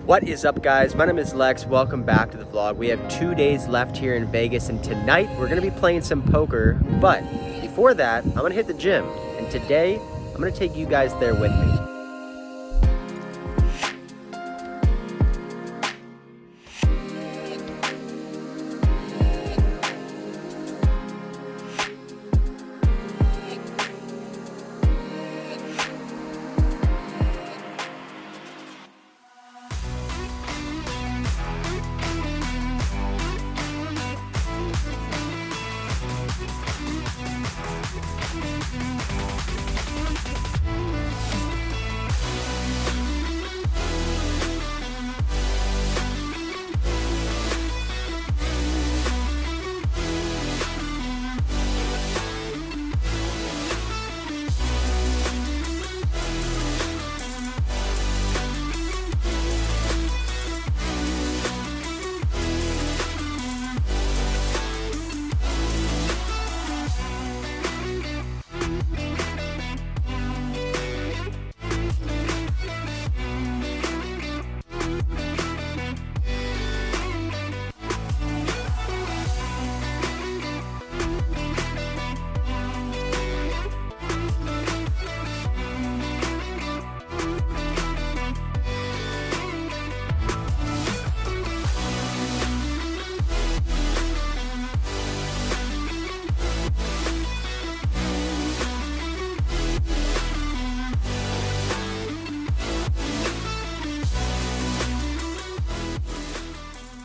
What is up, guys? My name is Lex. Welcome back to the vlog. We have 2 days left here in Vegas, and tonight we're going to be playing some poker. But before that, I'm going to hit the gym. And today, I'm going to take you guys there with me.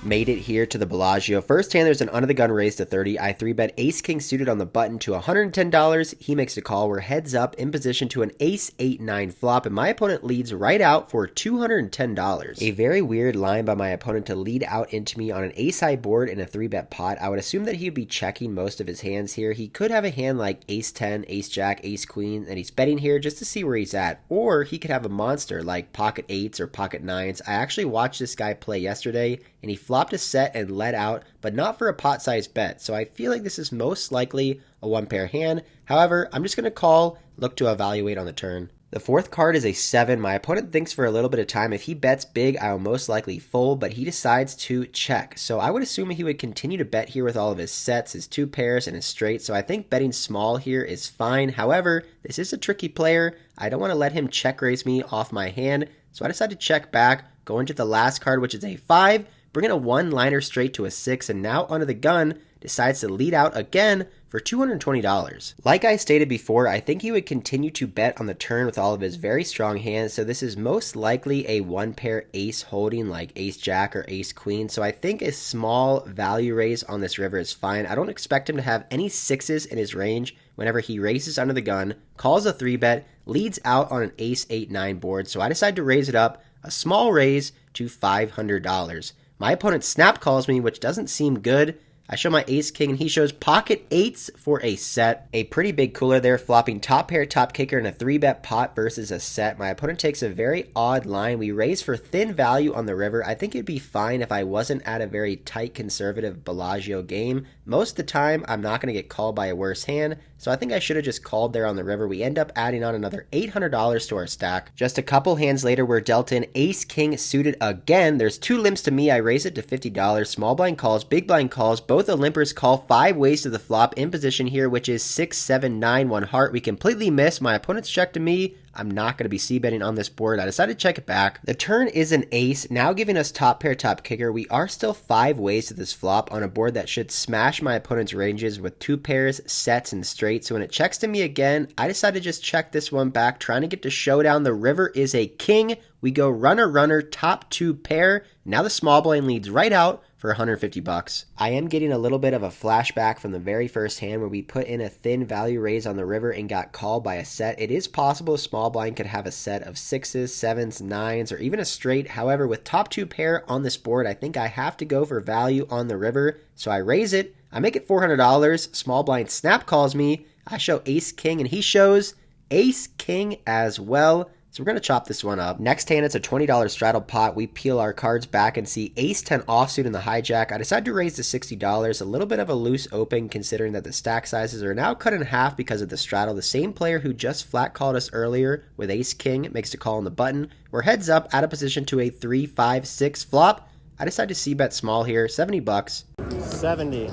Made it here to the Bellagio. First hand, there's an under the gun raise to 30. I 3-bet ace king suited on the button to $110. He makes a call. We're heads up in position to an ace 8-9 flop, and my opponent leads right out for $210. A very weird line by my opponent to lead out into me on an ace high board in a 3-bet pot. I would assume that he would be checking most of his hands here. He could have a hand like ace 10, ace jack, ace queen, and he's betting here just to see where he's at. Or he could have a monster like pocket 8s or pocket 9s. I actually watched this guy play yesterday, and he flopped a set and led out, but not for a pot-sized bet, so I feel like this is most likely a one-pair hand. However, I'm just going to call, look to evaluate on the turn. The fourth card is a 7. My opponent thinks for a little bit of time. If he bets big, I will most likely fold, but he decides to check. So I would assume he would continue to bet here with all of his sets, his 2 pairs, and his straight. So I think betting small here is fine. However, this is a tricky player. I don't want to let him check raise me off my hand, so I decide to check back, go into the last card, which is a 5, bring in a one-liner straight to a 6, and now under the gun decides to lead out again for $220. Like I stated before, I think he would continue to bet on the turn with all of his very strong hands, so this is most likely a one-pair ace holding like ace jack or ace queen, so I think a small value raise on this river is fine. I don't expect him to have any 6s in his range whenever he raises under the gun, calls a 3-bet, leads out on an ace 8-9 board, so I decide to raise it up, a small raise to $500. My opponent snap calls me, which doesn't seem good. I show my ace king, and he shows pocket 8s for a set. A pretty big cooler there, flopping top pair, top kicker in a 3-bet pot versus a set. My opponent takes a very odd line. We raise for thin value on the river. I think it'd be fine if I wasn't at a very tight, conservative Bellagio game. Most of the time, I'm not going to get called by a worse hand, so I think I should have just called there on the river. We end up adding on another $800 to our stack. Just a couple hands later, we're dealt in ace king suited again. There's 2 limps to me. I raise it to $50. Small blind calls, big blind calls. Both the limpers call 5 ways to the flop in position here, which is 6, 7, 9, 1 heart. We completely miss. My opponent's check to me. I'm not going to be c-betting on this board. I decided to check it back. The turn is an ace, now giving us top pair, top kicker. We are still 5 ways to this flop on a board that should smash my opponent's ranges with 2 pairs, sets, and straight. So when it checks to me again, I decided to just check this one back, trying to get to showdown. The river is a king. We go runner, runner, top 2 pair. Now the small blind leads right out for $150. I am getting a little bit of a flashback from the very first hand where we put in a thin value raise on the river and got called by a set. It is possible a small blind could have a set of 6s, 7s, 9s, or even a straight. However, with top 2 pair on this board, I think I have to go for value on the river. So I raise it. I make it $400. Small blind snap calls me. I show ace king, and he shows ace king as well. So we're going to chop this one up. Next hand, it's a $20 straddle pot. We peel our cards back and see ace 10 offsuit in the hijack. I decide to raise to $60. A little bit of a loose open considering that the stack sizes are now cut in half because of the straddle. The same player who just flat called us earlier with ace king makes a call on the button. We're heads up out of position to a 3-5-6 flop. I decide to c-bet small here, $70. 70.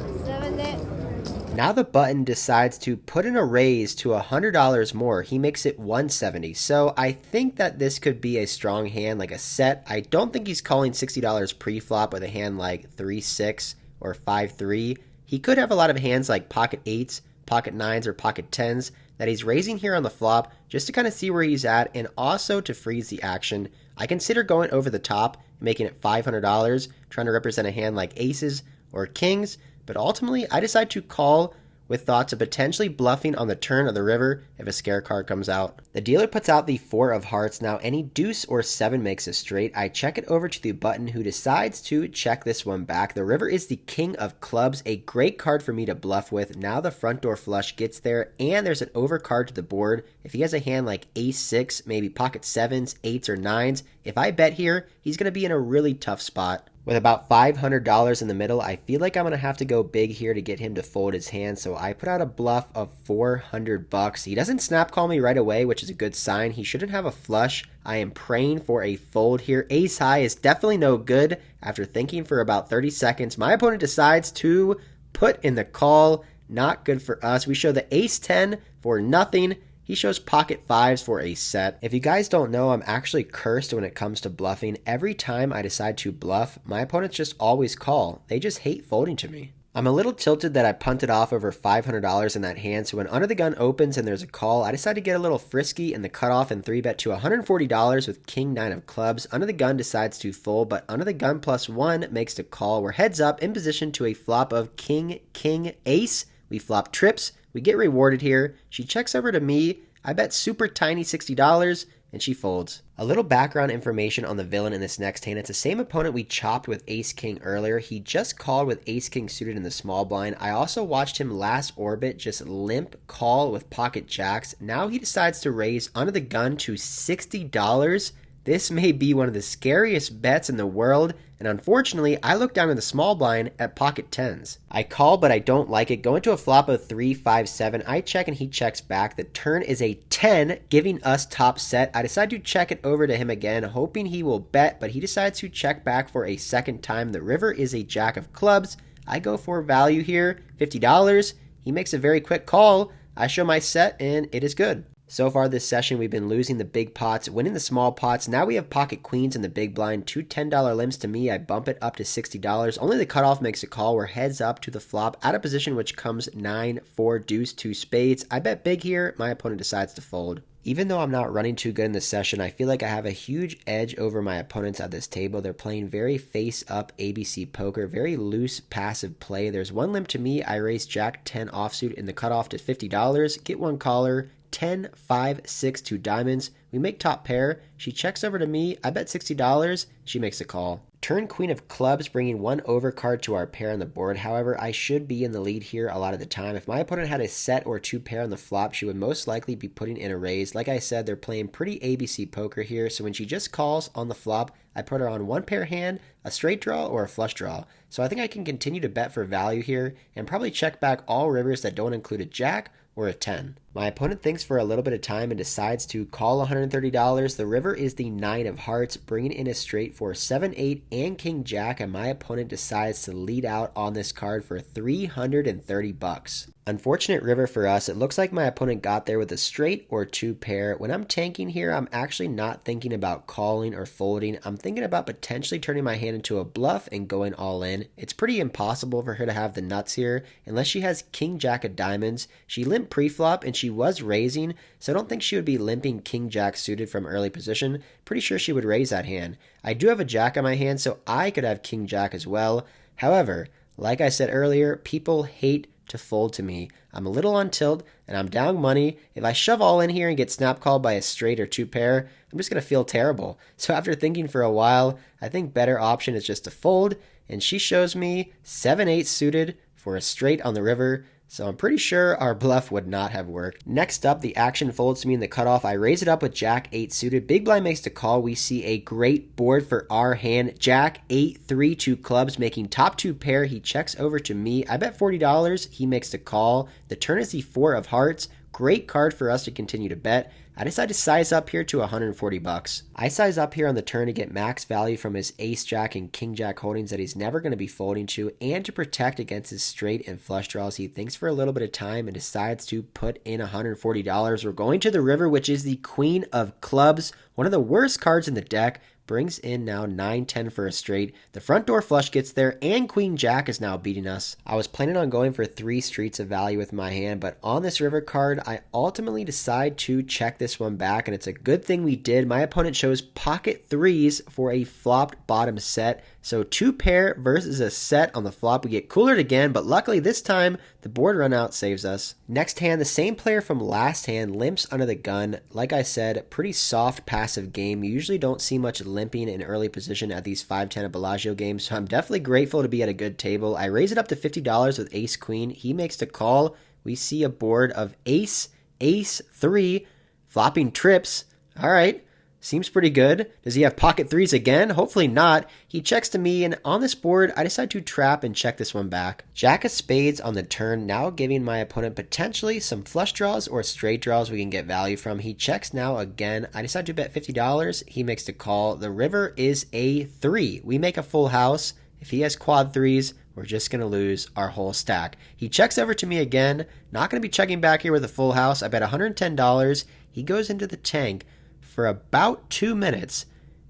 Now the button decides to put in a raise to $100 more. He makes it 170. So I think that this could be a strong hand, like a set. I don't think he's calling $60 pre-flop with a hand like 3-6 or 5-3. He could have a lot of hands like pocket 8s, pocket 9s, or pocket 10s that he's raising here on the flop just to kind of see where he's at and also to freeze the action. I consider going over the top and making it $500, trying to represent a hand like aces or kings. But ultimately, I decide to call with thoughts of potentially bluffing on the turn of the river if a scare card comes out. The dealer puts out the 4 of hearts. Now any deuce or 7 makes a straight. I check it over to the button who decides to check this one back. The river is the king of clubs, a great card for me to bluff with. Now the front door flush gets there and there's an over card to the board. If he has a hand like ace 6, maybe pocket 7s, 8s, or 9s, if I bet here, he's going to be in a really tough spot. With about $500 in the middle, I feel like I'm going to have to go big here to get him to fold his hand, so I put out a bluff of $400. He doesn't snap call me right away, which is a good sign. He shouldn't have a flush. I am praying for a fold here. Ace high is definitely no good. After thinking for about 30 seconds, my opponent decides to put in the call. Not good for us. We show the ace 10 for nothing. He shows pocket 5s for a set. If you guys don't know, I'm actually cursed when it comes to bluffing. Every time I decide to bluff, my opponents just always call. They just hate folding to me. I'm a little tilted that I punted off over $500 in that hand, so when under the gun opens and there's a call, I decide to get a little frisky in the cutoff and 3-bet to $140 with king 9 of clubs. Under the gun decides to fold, but under the gun +1 makes the call. We're heads up in position to a flop of king, king, ace. We flop trips. We get rewarded here. She checks over to me. I bet super tiny $60 and she folds. A little background information on the villain in this next hand. It's the same opponent we chopped with ace king earlier. He just called with ace king suited in the small blind. I also watched him last orbit just limp call with pocket jacks. Now he decides to raise under the gun to $60. This may be one of the scariest bets in the world, and unfortunately, I look down in the small blind at pocket 10s. I call, but I don't like it. Go into a flop of 3-5-7. I check and he checks back. The turn is a 10, giving us top set. I decide to check it over to him again, hoping he will bet, but he decides to check back for a second time. The river is a jack of clubs. I go for value here, $50. He makes a very quick call. I show my set, and it is good. So far this session, we've been losing the big pots, winning the small pots. Now we have pocket queens in the big blind. 2 $10 limits to me. I bump it up to $60. Only the cutoff makes a call. We're heads up to the flop. Out of position, which comes 9, 4, deuce, 2 spades. I bet big here. My opponent decides to fold. Even though I'm not running too good in this session, I feel like I have a huge edge over my opponents at this table. They're playing very face-up ABC poker, very loose passive play. There's one limp to me. I raise jack 10 offsuit in the cutoff to $50. Get one caller. 10, 5, 6, 2 diamonds. We make top pair. She checks over to me. I bet $60. She makes a call. Turn queen of clubs, bringing one overcard to our pair on the board. However, I should be in the lead here a lot of the time. If my opponent had a set or 2 pair on the flop, she would most likely be putting in a raise. Like I said, they're playing pretty ABC poker here, so when she just calls on the flop, I put her on 1 pair hand, a straight draw, or a flush draw. So I think I can continue to bet for value here and probably check back all rivers that don't include a jack or a 10. My opponent thinks for a little bit of time and decides to call $130. The river is the 9 of hearts, bringing in a straight for 7, 8, and king jack, and my opponent decides to lead out on this card for $330. Unfortunate river for us. It looks like my opponent got there with a straight or 2 pair. When I'm tanking here, I'm actually not thinking about calling or folding. I'm thinking about potentially turning my hand into a bluff and going all in. It's pretty impossible for her to have the nuts here unless she has king jack of diamonds. She limped pre-flop and she was raising, so I don't think she would be limping king jack suited from early position. Pretty sure she would raise that hand. I do have a jack on my hand, so I could have king jack as well. However, like I said earlier, people hate to fold to me. I'm a little on tilt and I'm down money. If I shove all in here and get snap called by a straight or 2 pair, I'm just going to feel terrible. So after thinking for a while, I think better option is just to fold, and she shows me 7-8 suited for a straight on the river. So I'm pretty sure our bluff would not have worked. Next up, the action folds to me in the cutoff. I raise it up with Jack 8 suited. Big blind makes the call. We see a great board for our hand. Jack 8, 3, 2 clubs, making top 2 pair. He checks over to me. I bet $40. He makes the call. The turn is the 4 of hearts. Great card for us to continue to bet. I decide to size up here to 140 bucks. I size up here on the turn to get max value from his ace jack and king jack holdings that he's never going to be folding to, and to protect against his straight and flush draws. He thinks for a little bit of time and decides to put in $140. We're going to the river, which is the queen of clubs, one of the worst cards in the deck. Brings in now 9-10 for a straight. The front door flush gets there, and queen jack is now beating us. I was planning on going for 3 streets of value with my hand, but on this river card, I ultimately decide to check this one back, and it's a good thing we did. My opponent chose pocket 3s for a flopped bottom set. So 2 pair versus a set on the flop. We get coolered again, but luckily this time the board run out saves us. Next hand, the same player from last hand limps under the gun. Like I said, pretty soft passive game. You usually don't see much limping in early position at these 5-10 at Bellagio games, so I'm definitely grateful to be at a good table. I raise it up to $50 with ace queen. He makes the call. We see a board of ace, ace, 3, flopping trips. All right. Seems pretty good. Does he have pocket 3s again? Hopefully not. He checks to me, and on this board, I decide to trap and check this one back. Jack of spades on the turn, now giving my opponent potentially some flush draws or straight draws we can get value from. He checks now again. I decide to bet $50. He makes the call. The river is a 3. We make a full house. If he has quad 3s, we're just going to lose our whole stack. He checks over to me again. Not going to be checking back here with a full house. I bet $110. He goes into the tank for about 2 minutes,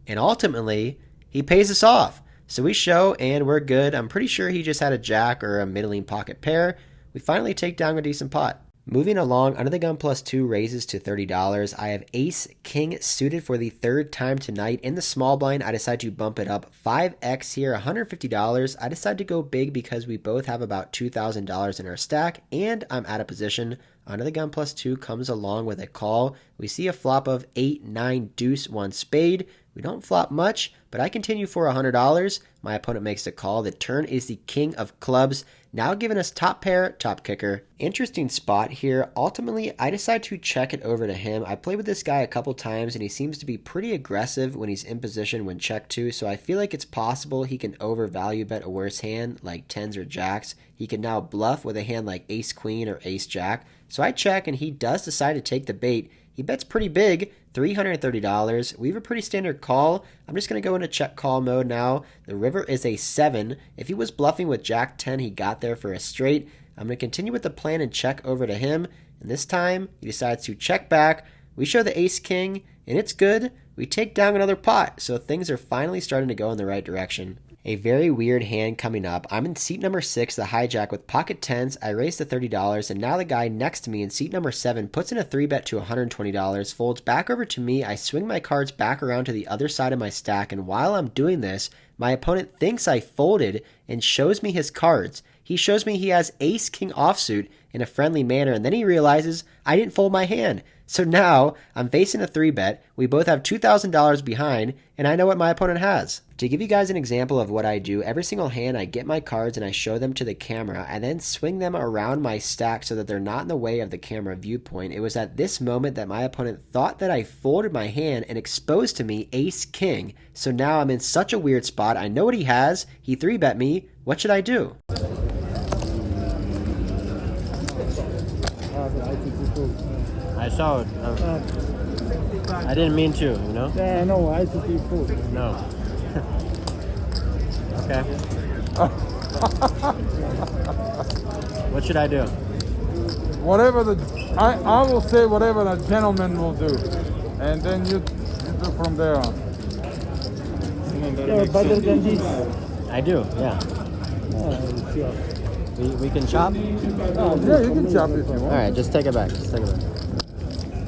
and ultimately he pays us off. So we show and we're good. I'm pretty sure he just had a jack or a middling pocket pair. We finally take down a decent pot. Moving along, under the gun plus 2 raises to $30. I have ace king suited for the 3rd time tonight. In the small blind, I decide to bump it up 5x here, $150. I decide to go big because we both have about $2,000 in our stack, and I'm out of position. Under the gun plus 2 comes along with a call. We see a flop of 8, 9, deuce, 1 spade. We don't flop much, but I continue for $100. My opponent makes the call. The turn is the king of clubs, now giving us top pair, top kicker. Interesting spot here. Ultimately, I decide to check it over to him. I played with this guy a couple times, and he seems to be pretty aggressive when he's in position when checked to, so I feel like it's possible he can overvalue bet a worse hand like 10s or jacks. He can now bluff with a hand like ace queen or ace jack. So I check, and he does decide to take the bait. He bets pretty big, $330. We have a pretty standard call. I'm just going to go into check call mode now. The river is a 7. If he was bluffing with jack 10, he got there for a straight. I'm going to continue with the plan and check over to him. And this time, he decides to check back. We show the ace king, and it's good. We take down another pot, so things are finally starting to go in the right direction. A very weird hand coming up. I'm in seat number 6, the hijack with pocket 10s. I raise to $30, and now the guy next to me in seat number 7 puts in a 3-bet to $120, folds back over to me. I swing my cards back around to the other side of my stack, and while I'm doing this, my opponent thinks I folded and shows me his cards. He shows me he has ace king offsuit in a friendly manner, and then he realizes I didn't fold my hand. So now I'm facing a 3-bet. We both have $2,000 behind, and I know what my opponent has. To give you guys an example of what I do, every single hand I get my cards and I show them to the camera and then swing them around my stack so that they're not in the way of the camera viewpoint. It was at this moment that my opponent thought that I folded my hand and exposed to me ace king. So now I'm in such a weird spot. I know what he has. He 3-bet me. What should I do? I saw it. I didn't mean to, you know? Yeah, no, I took you food. No. Okay. What should I do? Whatever I will say whatever the gentleman will do, and then you do from there on. You're better than this. I do, yeah. We can chop? Yeah, you can chop if you want. Alright, just take it back.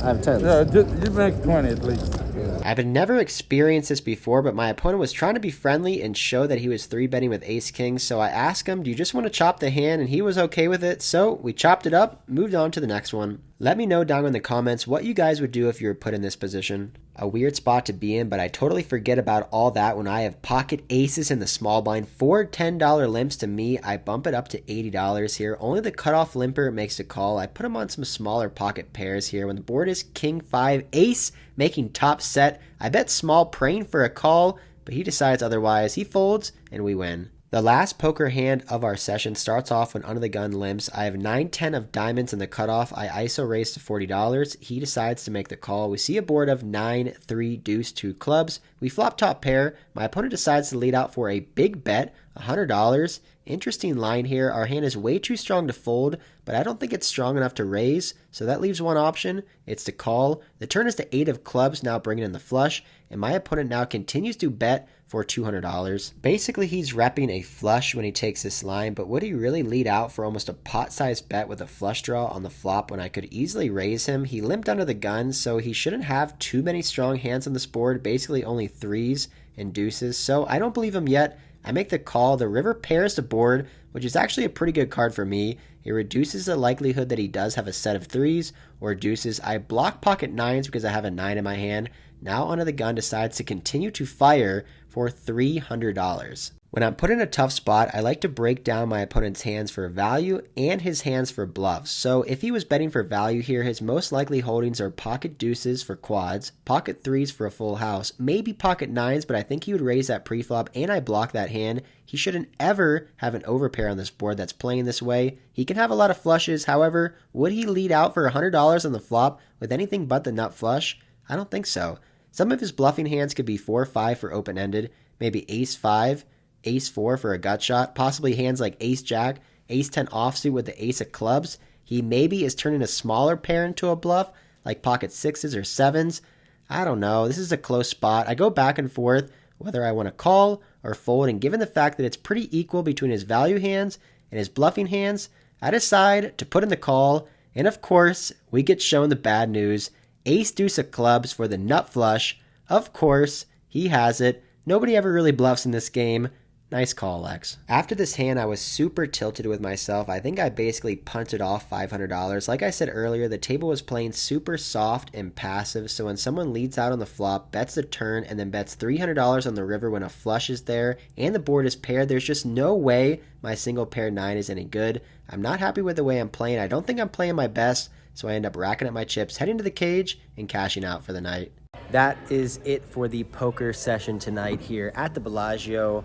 I have 10. Yeah, you make 20 at least. I've never experienced this before, but my opponent was trying to be friendly and show that he was 3-betting with ace king, so I asked him, do you just want to chop the hand? And he was okay with it, so we chopped it up, moved on to the next one. Let me know down in the comments what you guys would do if you were put in this position. A weird spot to be in, but I totally forget about all that when I have pocket aces in the small blind. 4 $10 limps to me. I bump it up to $80 here. Only the cutoff limper makes a call. I put him on some smaller pocket pairs here. When the board is king 5 ace, making top set, I bet small praying for a call, but he decides otherwise. He folds and we win. The last poker hand of our session starts off when under the gun limps. I have 9-10 of diamonds in the cutoff. I ISO raise to $40. He decides to make the call. We see a board of 9-3 deuce 2 clubs. We flop top pair. My opponent decides to lead out for a big bet, $100. Interesting line here. Our hand is way too strong to fold, but I don't think it's strong enough to raise, so that leaves one option. It's to call. The turn is to 8 of clubs, now bringing in the flush, and my opponent now continues to bet for $200. Basically, he's repping a flush when he takes this line, but would he really lead out for almost a pot-sized bet with a flush draw on the flop when I could easily raise him? He limped under the gun, so he shouldn't have too many strong hands on this board, basically only threes and deuces, so I don't believe him yet. I make the call. The river pairs the board, which is actually a pretty good card for me. It reduces the likelihood that he does have a set of threes or deuces. I block pocket nines because I have a 9 in my hand. Now under the gun decides to continue to fire for $300. When I'm put in a tough spot, I like to break down my opponent's hands for value and his hands for bluffs. So if he was betting for value here, his most likely holdings are pocket deuces for quads, pocket threes for a full house, maybe pocket nines, but I think he would raise that preflop and I block that hand. He shouldn't ever have an overpair on this board that's playing this way. He can have a lot of flushes. However, would he lead out for $100 on the flop with anything but the nut flush? I don't think so. Some of his bluffing hands could be 4-5 for open-ended, maybe ace-5, ace-4 for a gut shot, possibly hands like ace-jack, ace-10 offsuit with the ace of clubs. He maybe is turning a smaller pair into a bluff, like pocket sixes or sevens. I don't know. This is a close spot. I go back and forth whether I want to call or fold, and given the fact that it's pretty equal between his value hands and his bluffing hands, I decide to put in the call, and of course, we get shown the bad news. Ace-deuce of clubs for the nut flush. Of course, he has it. Nobody ever really bluffs in this game. Nice call, Lex. After this hand, I was super tilted with myself. I think I basically punted off $500. Like I said earlier, the table was playing super soft and passive, so when someone leads out on the flop, bets the turn, and then bets $300 on the river when a flush is there, and the board is paired, there's just no way my single pair 9 is any good. I'm not happy with the way I'm playing. I don't think I'm playing my best, so I end up racking up my chips, heading to the cage, and cashing out for the night. That is it for the poker session tonight here at the Bellagio.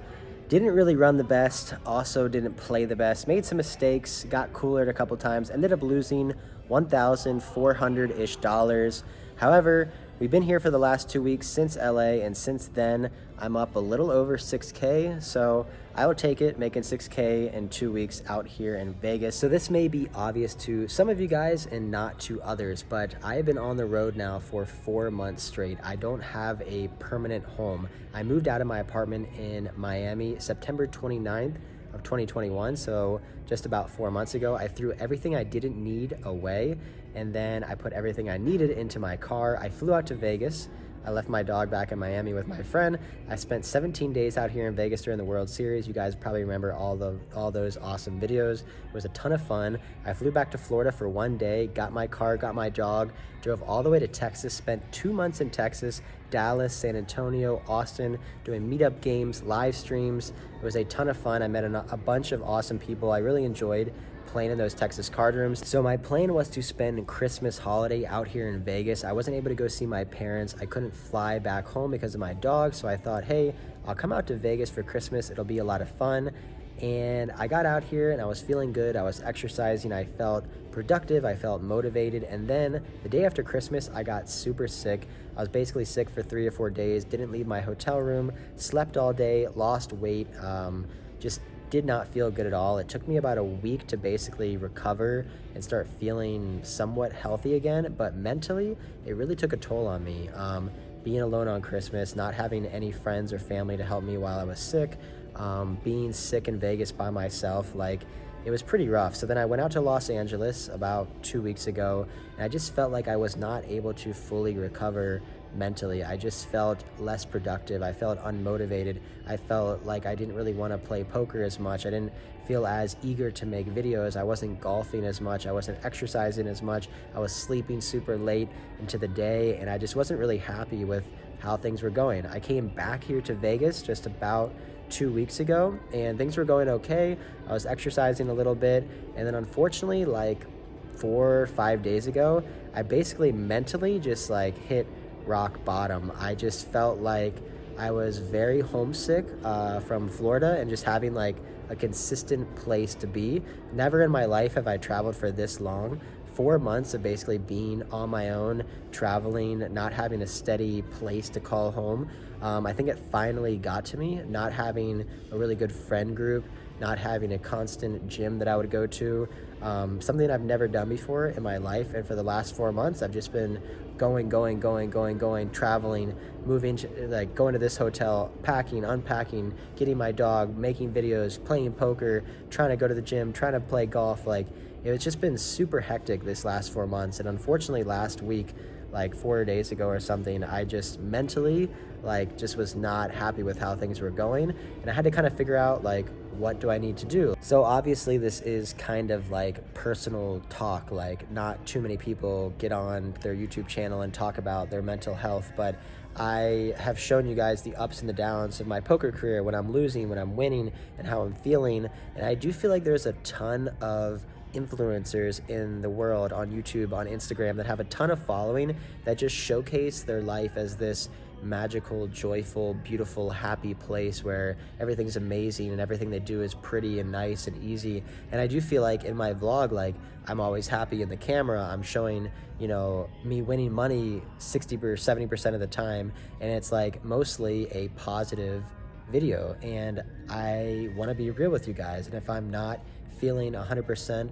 Didn't really run the best, also didn't play the best, made some mistakes, got coolered a couple times, ended up losing $1,400-ish dollars. However, we've been here for the last 2 weeks since LA, and since then I'm up a little over 6K, so I will take it, making 6K in 2 weeks out here in Vegas. So this may be obvious to some of you guys and not to others, but I have been on the road now for 4 months straight. I don't have a permanent home. I moved out of my apartment in Miami September 29th of 2021, so just about 4 months ago. I threw everything I didn't need away, and then I put everything I needed into my car. I flew out to Vegas. I left my dog back in Miami with my friend. I spent 17 days out here in Vegas during the World Series. You guys probably remember all those awesome videos. It was a ton of fun. I flew back to Florida for 1 day, got my car, got my dog, drove all the way to Texas, spent 2 months in Texas, Dallas, San Antonio, Austin, doing meetup games, live streams. It was a ton of fun. I met a bunch of awesome people. I really enjoyed playing in those Texas card rooms. So my plan was to spend Christmas holiday out here in Vegas. I wasn't able to go see my parents. I couldn't fly back home because of my dog, so I thought, hey, I'll come out to Vegas for Christmas. It'll be a lot of fun. And I got out here and I was feeling good. I was exercising. I felt productive. I felt motivated. And then the day after Christmas, I got super sick. I was basically sick for 3 or 4 days, didn't leave my hotel room, slept all day, lost weight, just did not feel good at all. It took me about a week to basically recover and start feeling somewhat healthy again, but mentally, it really took a toll on me. Being alone on Christmas, not having any friends or family to help me while I was sick, being sick in Vegas by myself, it was pretty rough. So then I went out to Los Angeles about 2 weeks ago, and I just felt like I was not able to fully recover mentally. I just felt less productive. I felt unmotivated. I felt like I didn't really want to play poker as much. I didn't feel as eager to make videos. I wasn't golfing as much. I wasn't exercising as much. I was sleeping super late into the day, and I just wasn't really happy with how things were going. I came back here to Vegas just about 2 weeks ago, and things were going okay. I was exercising a little bit, and then unfortunately, like 4 or 5 days ago, I basically mentally just like hit rock bottom. I just felt like I was very homesick from Florida and just having like a consistent place to be. Never in my life have I traveled for this long. 4 months of basically being on my own, traveling, not having a steady place to call home. I think it finally got to me, not having a really good friend group, not having a constant gym that I would go to, something I've never done before in my life. And for the last 4 months, I've just been going, traveling, moving, like going to this hotel, packing, unpacking, getting my dog, making videos, playing poker, trying to go to the gym, trying to play golf. Like, it's just been super hectic this last 4 months. And unfortunately, last week, like 4 days ago or something, I just mentally like just was not happy with how things were going, and I had to kind of figure out like, what do I need to do? So obviously this is kind of like personal talk, like not too many people get on their YouTube channel and talk about their mental health, but I have shown you guys the ups and the downs of my poker career, when I'm losing, when I'm winning, and how I'm feeling. And I do feel like there's a ton of influencers in the world on YouTube, on Instagram, that have a ton of following that just showcase their life as this magical, joyful, beautiful, happy place where everything's amazing and everything they do is pretty and nice and easy. And I do feel like in my vlog, like I'm always happy in the camera. I'm showing, you know, me winning money 60 or 70% of the time, and it's like mostly a positive video. And I want to be real with you guys, and if I'm not feeling 100%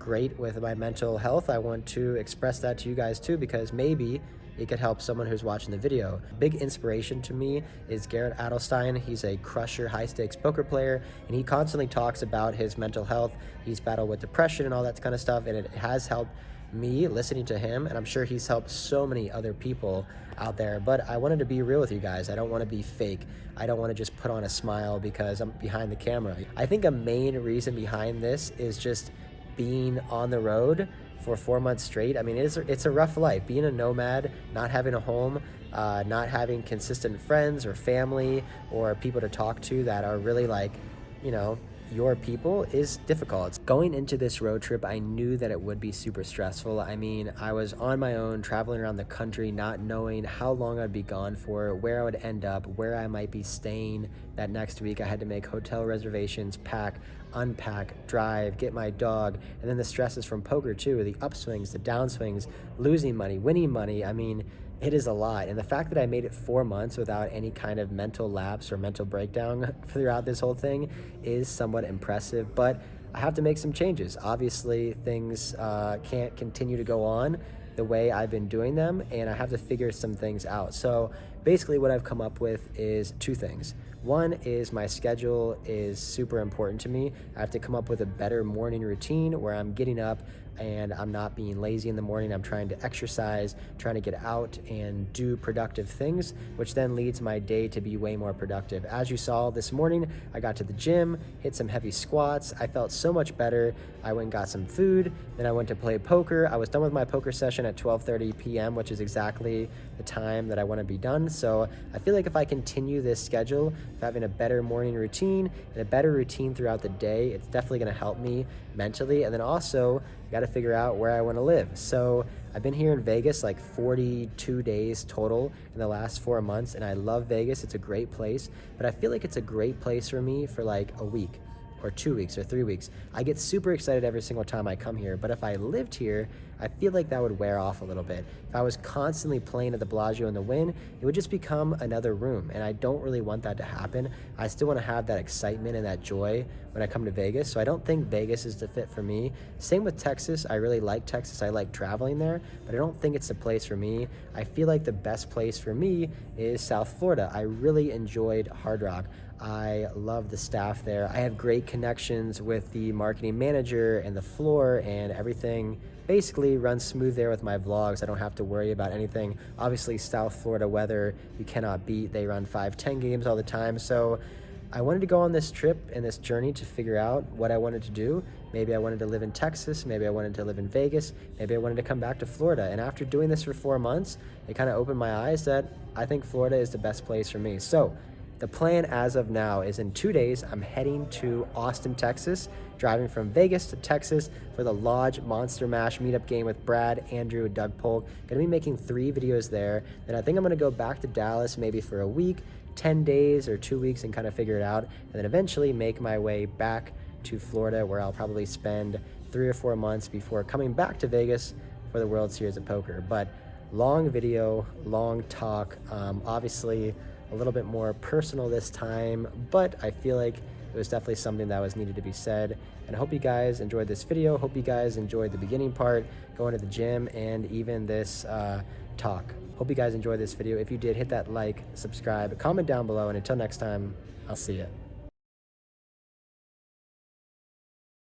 great with my mental health, I want to express that to you guys too, because maybe it could help someone who's watching the video. Big inspiration to me is Garrett Adelstein. He's a crusher, high stakes poker player, and he constantly talks about his mental health. He's battled with depression and all that kind of stuff, and it has helped me listening to him, and I'm sure he's helped so many other people out there. But I wanted to be real with you guys. I don't want to be fake. I don't want to just put on a smile because I'm behind the camera. I think a main reason behind this is just being on the road for 4 months straight. I mean, it's a rough life, being a nomad, not having a home, not having consistent friends or family or people to talk to that are really like, you know, your people, is difficult. Going into this road trip, I knew that it would be super stressful. I mean, I was on my own, traveling around the country, not knowing how long I'd be gone for, where I would end up, where I might be staying that next week. I had to make hotel reservations, pack, unpack, drive, get my dog, and then the stresses from poker too, the upswings, the downswings, losing money, winning money. I mean, it is a lot. And the fact that I made it 4 months without any kind of mental lapse or mental breakdown throughout this whole thing is somewhat impressive, but I have to make some changes. Obviously, things can't continue to go on the way I've been doing them, and I have to figure some things out. So basically what I've come up with is 2 things. One is my schedule is super important to me. I have to come up with a better morning routine where I'm getting up and I'm not being lazy in the morning. I'm trying to exercise, trying to get out and do productive things, which then leads my day to be way more productive. As you saw this morning, I got to the gym, hit some heavy squats. I felt so much better. I went and got some food. Then I went to play poker. I was done with my poker session at 12:30 p.m., which is exactly the time that I want to be done. So I feel like if I continue this schedule, of having a better morning routine and a better routine throughout the day, it's definitely going to help me mentally. And then also, got to figure out where I want to live. So I've been here in Vegas like 42 days total in the last 4 months, and I love Vegas. It's a great place, but I feel like it's a great place for me for like a week or 2 weeks or 3 weeks. I get super excited every single time I come here, but if I lived here, I feel like that would wear off a little bit. If I was constantly playing at the Bellagio in the Wynn, it would just become another room, and I don't really want that to happen. I still want to have that excitement and that joy when I come to Vegas, so I don't think Vegas is the fit for me. Same with Texas. I really like Texas. I like traveling there, but I don't think it's the place for me. I feel like the best place for me is South Florida. I really enjoyed Hard Rock. I love the staff there. I have great connections with the marketing manager and the floor and everything basically run smooth there with my vlogs. I don't have to worry about anything. Obviously, South Florida weather, you cannot beat. They run 5-10 games all the time. So I wanted to go on this trip and this journey to figure out what I wanted to do. Maybe I wanted to live in Texas. Maybe I wanted to live in Vegas. Maybe I wanted to come back to Florida. And after doing this for 4 months, it kind of opened my eyes that I think Florida is the best place for me. So the plan as of now is in 2 days, I'm heading to Austin, Texas, driving from Vegas to Texas for the Lodge Monster Mash meetup game with Brad, Andrew, and Doug Polk. Gonna be making 3 videos there. Then I think I'm gonna go back to Dallas maybe for a week, 10 days or 2 weeks and kind of figure it out. And then eventually make my way back to Florida, where I'll probably spend 3 or 4 months before coming back to Vegas for the World Series of Poker. But long video, long talk, obviously a little bit more personal this time, but I feel like it was definitely something that was needed to be said. And I hope you guys enjoyed this video. Hope you guys enjoyed the beginning part, going to the gym, and even this talk. Hope you guys enjoyed this video. If you did, hit that like, subscribe, comment down below, and until next time, I'll see you.